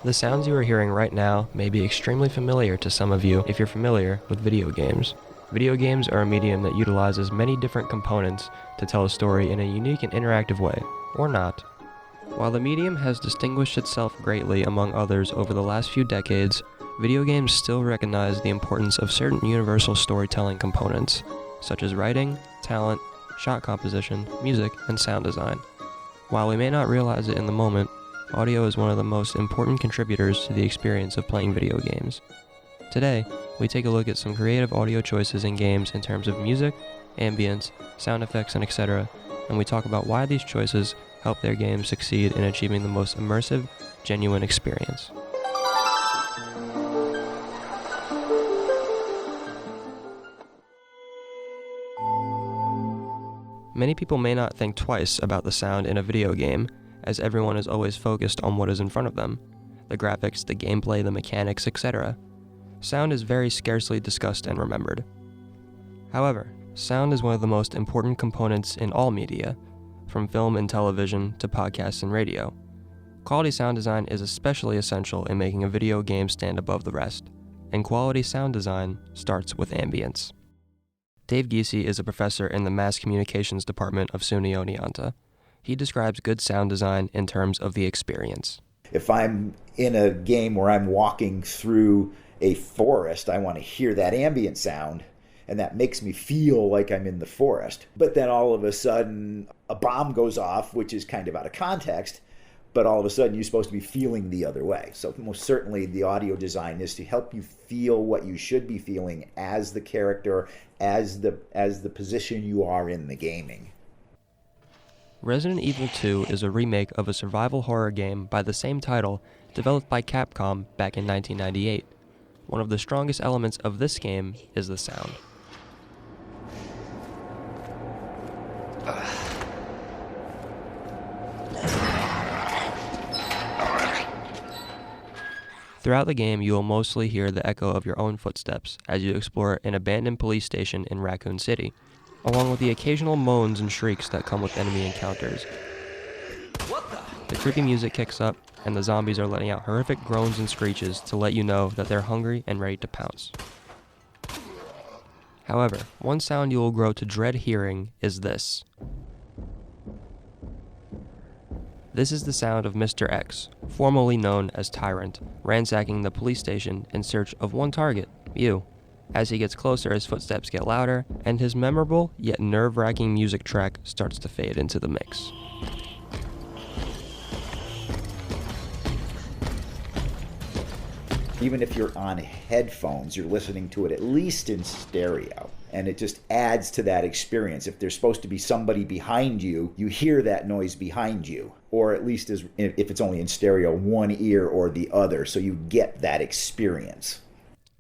The sounds you are hearing right now may be extremely familiar to some of you if you're familiar with video games. Video games are a medium that utilizes many different components to tell a story in a unique and interactive way, or not. While the medium has distinguished itself greatly among others over the last few decades, video games still recognize the importance of certain universal storytelling components, such as writing, talent, shot composition, music, and sound design. While we may not realize it in the moment, audio is one of the most important contributors to the experience of playing video games. Today, we take a look at some creative audio choices in games in terms of music, ambience, sound effects, and etc., and we talk about why these choices help their games succeed in achieving the most immersive, genuine experience. Many people may not think twice about the sound in a video game, as everyone is always focused on what is in front of them: the graphics, the gameplay, the mechanics, etc. Sound is very scarcely discussed and remembered. However, sound is one of the most important components in all media, from film and television to podcasts and radio. Quality sound design is especially essential in making a video game stand above the rest, and quality sound design starts with ambience. Dave Giese is a professor in the Mass Communications Department of SUNY Oneonta. He describes good sound design in terms of the experience. If I'm in a game where I'm walking through a forest, I want to hear that ambient sound, and that makes me feel like I'm in the forest. But then all of a sudden, a bomb goes off, which is kind of out of context, but all of a sudden you're supposed to be feeling the other way. So most certainly the audio design is to help you feel what you should be feeling as the character, as the position you are in the gaming. Resident Evil 2 is a remake of a survival horror game by the same title, developed by Capcom back in 1998. One of the strongest elements of this game is the sound. Throughout the game, you will mostly hear the echo of your own footsteps as you explore an abandoned police station in Raccoon City, along with the occasional moans and shrieks that come with enemy encounters. The creepy music kicks up, and the zombies are letting out horrific groans and screeches to let you know that they're hungry and ready to pounce. However, one sound you will grow to dread hearing is this. This is the sound of Mr. X, formerly known as Tyrant, ransacking the police station in search of one target, you. As he gets closer, his footsteps get louder, and his memorable yet nerve-wracking music track starts to fade into the mix. Even if you're on headphones, you're listening to it at least in stereo. And it just adds to that experience. If there's supposed to be somebody behind you, you hear that noise behind you. Or at least if it's only in stereo, one ear or the other, so you get that experience.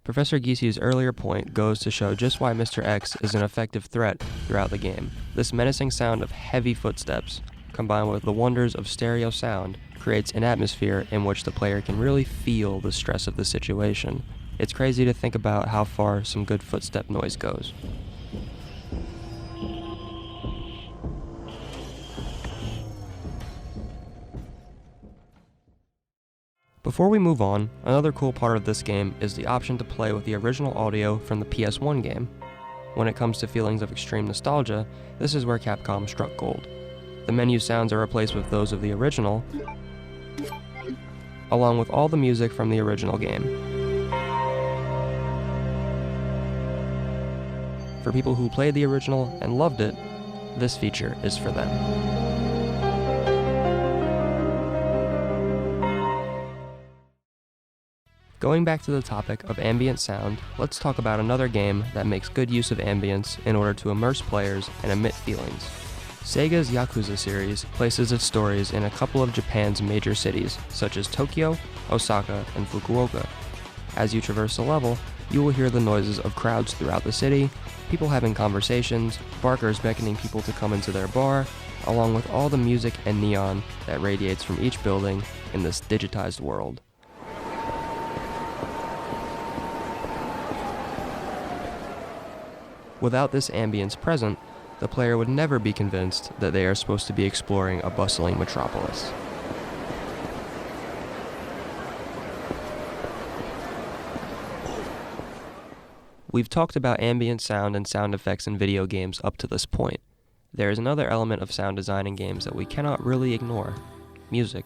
Professor Giese's earlier point goes to show just why Mr. X is an effective threat throughout the game. This menacing sound of heavy footsteps, combined with the wonders of stereo sound, creates an atmosphere in which the player can really feel the stress of the situation. It's crazy to think about how far some good footstep noise goes. Before we move on, another cool part of this game is the option to play with the original audio from the PS1 game. When it comes to feelings of extreme nostalgia, this is where Capcom struck gold. The menu sounds are replaced with those of the original, along with all the music from the original game. For people who played the original and loved it, this feature is for them. Going back to the topic of ambient sound, let's talk about another game that makes good use of ambience in order to immerse players and emit feelings. Sega's Yakuza series places its stories in a couple of Japan's major cities, such as Tokyo, Osaka, and Fukuoka. As you traverse the level, you will hear the noises of crowds throughout the city, people having conversations, barkers beckoning people to come into their bar, along with all the music and neon that radiates from each building in this digitized world. Without this ambience present, the player would never be convinced that they are supposed to be exploring a bustling metropolis. We've talked about ambient sound and sound effects in video games up to this point. There is another element of sound design in games that we cannot really ignore: music.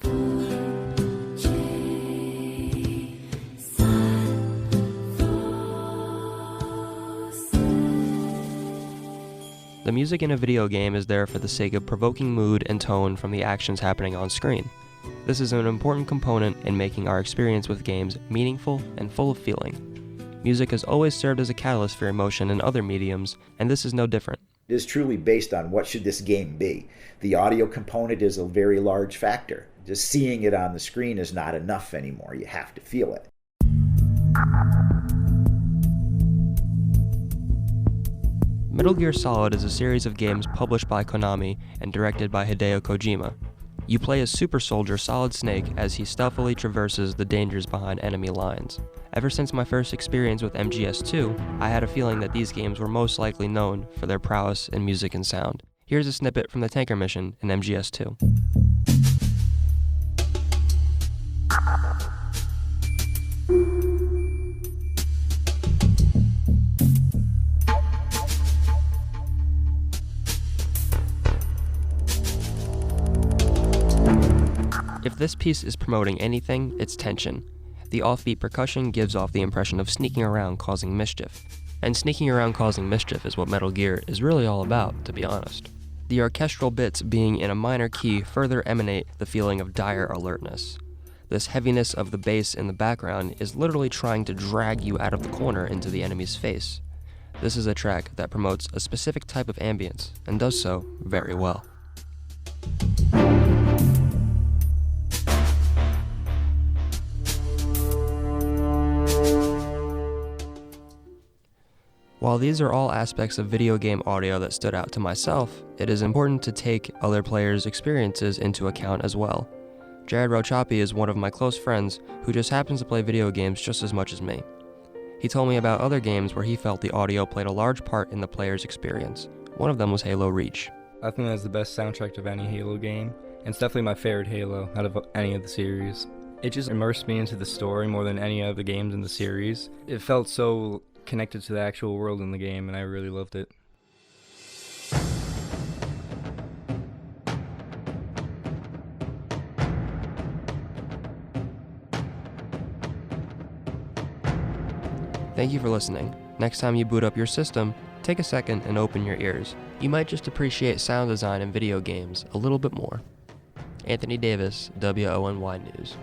The music in a video game is there for the sake of provoking mood and tone from the actions happening on screen. This is an important component in making our experience with games meaningful and full of feeling. Music has always served as a catalyst for emotion in other mediums, and this is no different. It is truly based on what should this game be. The audio component is a very large factor. Just seeing it on the screen is not enough anymore. You have to feel it. Metal Gear Solid is a series of games published by Konami and directed by Hideo Kojima. You play as Super Soldier Solid Snake as he stealthily traverses the dangers behind enemy lines. Ever since my first experience with MGS2, I had a feeling that these games were most likely known for their prowess in music and sound. Here's a snippet from the tanker mission in MGS2. If this piece is promoting anything, it's tension. The offbeat percussion gives off the impression of sneaking around causing mischief. And sneaking around causing mischief is what Metal Gear is really all about, to be honest. The orchestral bits being in a minor key further emanate the feeling of dire alertness. This heaviness of the bass in the background is literally trying to drag you out of the corner into the enemy's face. This is a track that promotes a specific type of ambience, and does so very well. While these are all aspects of video game audio that stood out to myself, it is important to take other players' experiences into account as well. Jared Rochapi is one of my close friends who just happens to play video games just as much as me. He told me about other games where he felt the audio played a large part in the player's experience. One of them was Halo Reach. I think that's the best soundtrack of any Halo game, and it's definitely my favorite Halo out of any of the series. It just immersed me into the story more than any of the games in the series. It felt so connected to the actual world in the game, and I really loved it. Thank you for listening. Next time you boot up your system, take a second and open your ears. You might just appreciate sound design in video games a little bit more. Anthony Davis, WONY News.